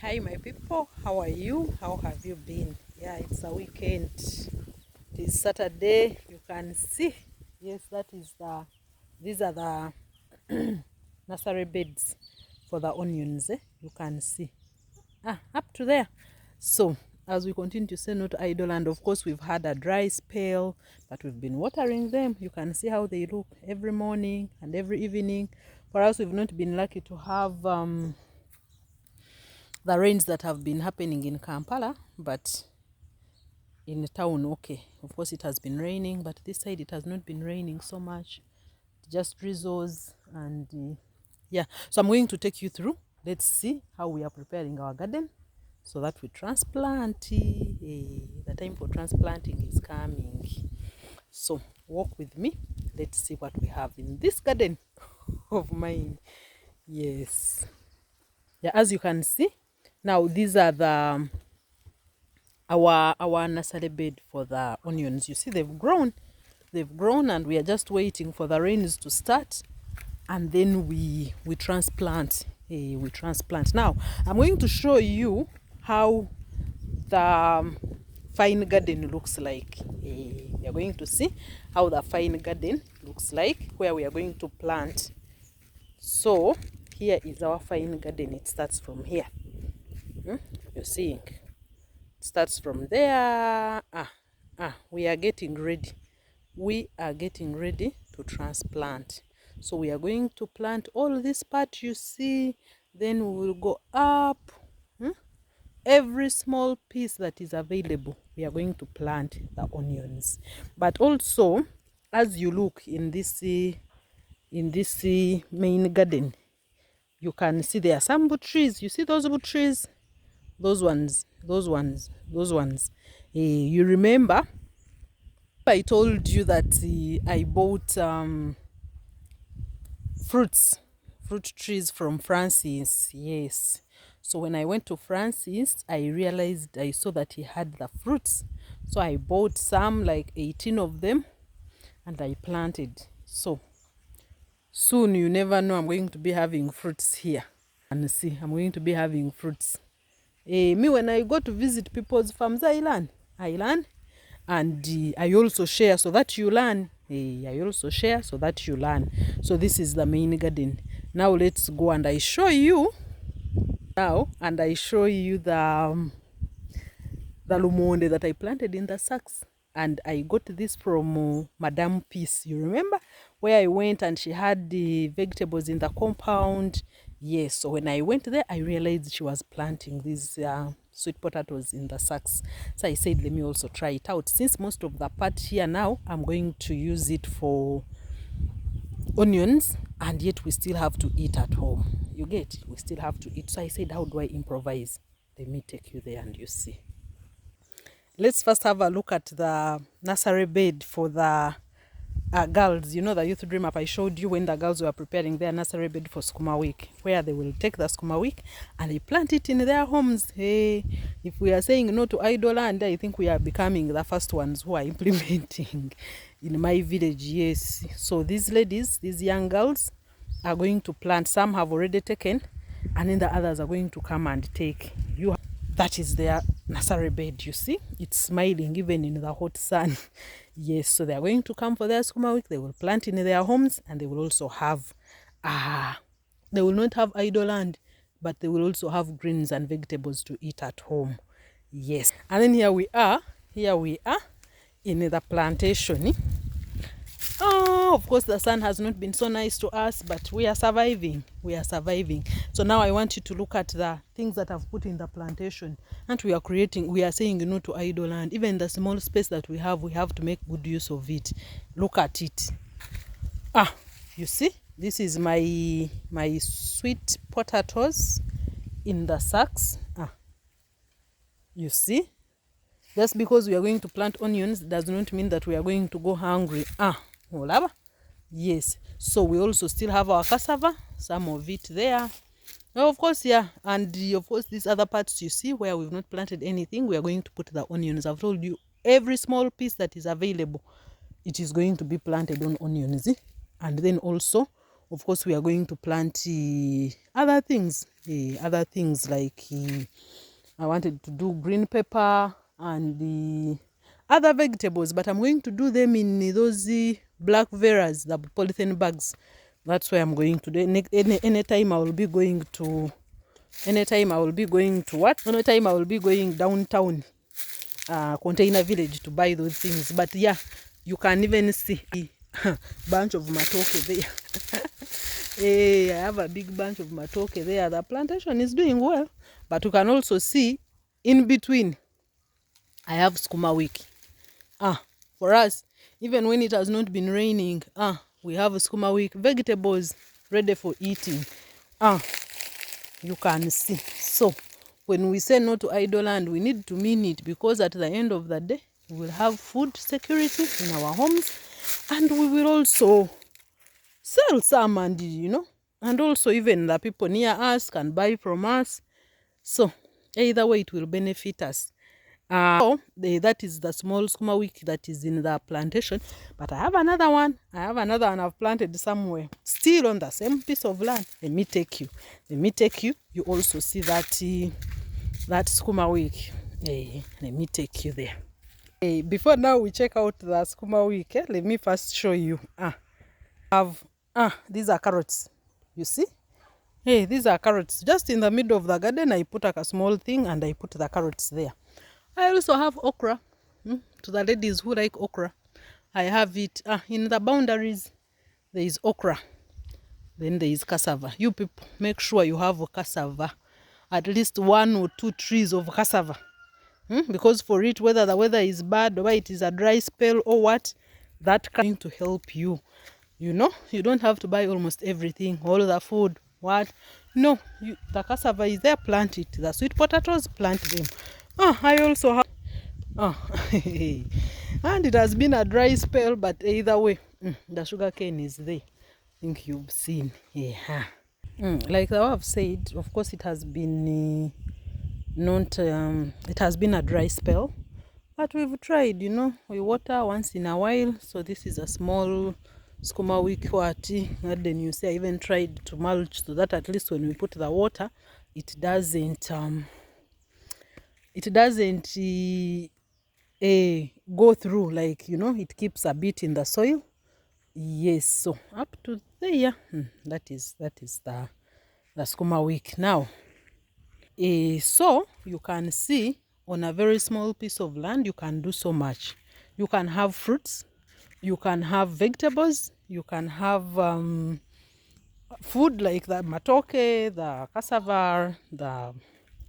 Hi my people, how are you? How have you been? Yeah, it's a weekend. It is Saturday. You can see. Yes, these are the nursery beds for the onions. You can see. Up to there. So as we continue to say no to idle, and of course we've had a dry spell, but we've been watering them. You can see how they look every morning and every evening. For us, we've not been lucky to have the rains that have been happening in Kampala, but in the town, okay, of course it has been raining, but this side it has not been raining so much, just drizzles. And yeah, so I'm going to take you through. Let's see how we are preparing our garden so that we transplant. The time for transplanting is coming, so walk with me. Let's see what we have in this garden of mine. Yes, yeah, as you can see now, these are the our nursery bed for the onions. You see, they've grown, and we are just waiting for the rains to start, and then we transplant. We transplant. Now I'm going to show you how the fine garden looks like. We are going to see how the fine garden looks like, where we are going to plant. So here is our fine garden. It starts from here. You're seeing, starts from there. We are getting ready. We are getting ready to transplant. So we are going to plant all this part you see, then we will go up. Every small piece that is available, we are going to plant the onions. But also, as you look in this main garden, you can see there are some boot trees. You see those boot trees? Those ones. You remember I told you that I bought fruit trees from Francis. Yes. So when I went to Francis, I saw that he had the fruits. So I bought some, like 18 of them, and I planted. So soon, you never know, I'm going to be having fruits here. And see, I'm going to be having fruits. Me, when I go to visit people's farms, I learn, and I also share so that you learn. I also share so that you learn. So this is the main garden. Now let's go and I show you the lumonde that I planted in the sacks. And I got this from Madame Peace. You remember where I went and she had the vegetables in the compound? Yes, so when I went there, I realized she was planting these sweet potatoes in the sacks. So I said, let me also try it out. Since most of the part here now, I'm going to use it for onions, and yet we still have to eat at home. You get? We still have to eat. So I said, how do I improvise? Let me take you there and you see. Let's first have a look at the nursery bed for the girls. You know, the youth dream up I showed you when the girls were preparing their nursery bed for Schuma week, where they will take the Schuma week and they plant it in their homes. Hey, if we are saying no to idle land, I think we are becoming the first ones who are implementing in my village. Yes, so these ladies, these young girls, are going to plant. Some have already taken, and then the others are going to come and take. That is their nursery bed. You see, it's smiling even in the hot sun. Yes, so they are going to come for their Schuma week. They will plant in their homes, and they will also have they will not have idle land, but they will also have greens and vegetables to eat at home. Yes, and then here we are in the plantation. Oh, of course, the sun has not been so nice to us, but we are surviving. So now I want you to look at the things that I've put in the plantation. And we are saying no to idle land. Even the small space that we have to make good use of it. Look at it. You see, this is my sweet potatoes in the sacks. You see, just because we are going to plant onions does not mean that we are going to go hungry. Yes, so we also still have our cassava, some of it there. Of course, yeah, and of course these other parts you see where we've not planted anything, we are going to put the onions. I've told you, every small piece that is available, it is going to be planted on onions. And then also of course we are going to plant other things like I wanted to do green pepper and the other vegetables, but I'm going to do them in those black veras, the polythene bags. That's where I'm going to do. Anytime I will be going to what? Anytime I will be going downtown, Container Village to buy those things. But yeah, you can even see a bunch of matoke there. Hey, I have a big bunch of matoke there. The plantation is doing well, but you can also see in between I have Schuma week. For us, even when it has not been raining, we have a Schuma week, vegetables ready for eating. You can see. So when we say no to idle land, we need to mean it, because at the end of the day, we will have food security in our homes, and we will also sell some, and and also even the people near us can buy from us. So either way, it will benefit us. That is the small Schuma week that is in the plantation. But I have another one. I've planted somewhere, still on the same piece of land. Let me take you. You also see that Schuma week. Let me take you there. Before now we check out the Schuma week, let me first show you. These are carrots. You see? Hey, these are carrots. Just in the middle of the garden, I put a small thing and I put the carrots there. I also have okra. To the ladies who like okra, I have it in the boundaries. There is okra. Then there is cassava. You people, make sure you have a cassava. At least 1 or 2 trees of cassava. Because for it, whether the weather is bad or it is a dry spell or what, that going to help you. You don't have to buy almost everything, all the food. What? No, the cassava is there, plant it. The sweet potatoes, plant them. I also have and it has been a dry spell, but either way, the sugar cane is there. I think you've seen. Yeah. Like I've said, of course it has been it has been a dry spell, but we've tried. We water once in a while. So this is a small Schuma week and then you see I even tried to mulch, so that at least when we put the water, it doesn't go through, like it keeps a bit in the soil. Yes, so up to there, that is the Schuma week now. So you can see on a very small piece of land you can do so much. You can have fruits, you can have vegetables, you can have food like the matoke, the cassava, the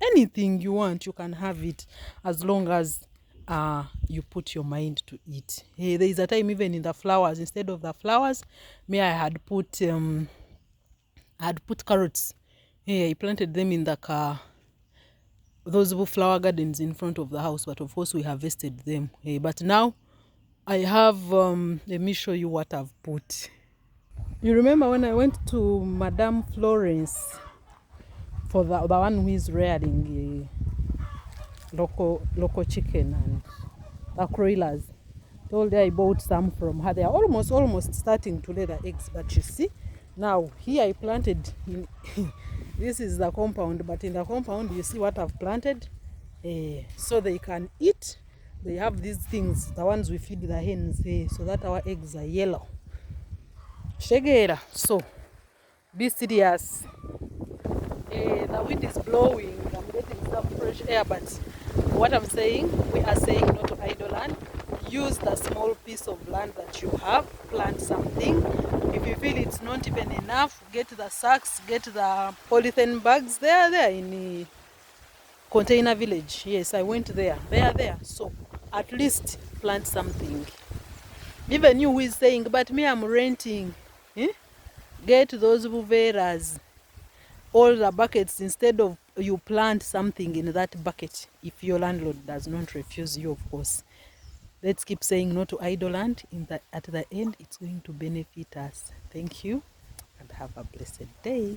anything you want, you can have it, as long as you put your mind to it. There is a time even in the flowers, instead of the flowers, I had put carrots. I planted them in the car, those flower gardens in front of the house, but of course we harvested them. But now I have let me show you what I've put. You remember when I went to Madame Florence for the one who is rearing local chicken and the broilers? Told her I bought some from her. They are almost starting to lay the eggs, but you see, now here I planted in this is the compound, but in the compound you see what I've planted, so they can eat. They have these things, the ones we feed the hens, so that our eggs are yellow. Shegera, so be serious. The wind is blowing, I'm getting some fresh air, but what I'm saying, we are saying no to idle land. Use the small piece of land that you have, plant something. If you feel it's not even enough, get the sacks, get the polythene bags. They are there in the Container Village. Yes, I went there. They are there. So at least plant something. Even you who is saying, but me, I'm renting. Get those buveras, all the buckets, instead of you plant something in that bucket, if your landlord does not refuse you, of course. Let's keep saying no to idle land. At the end, it's going to benefit us. Thank you and have a blessed day.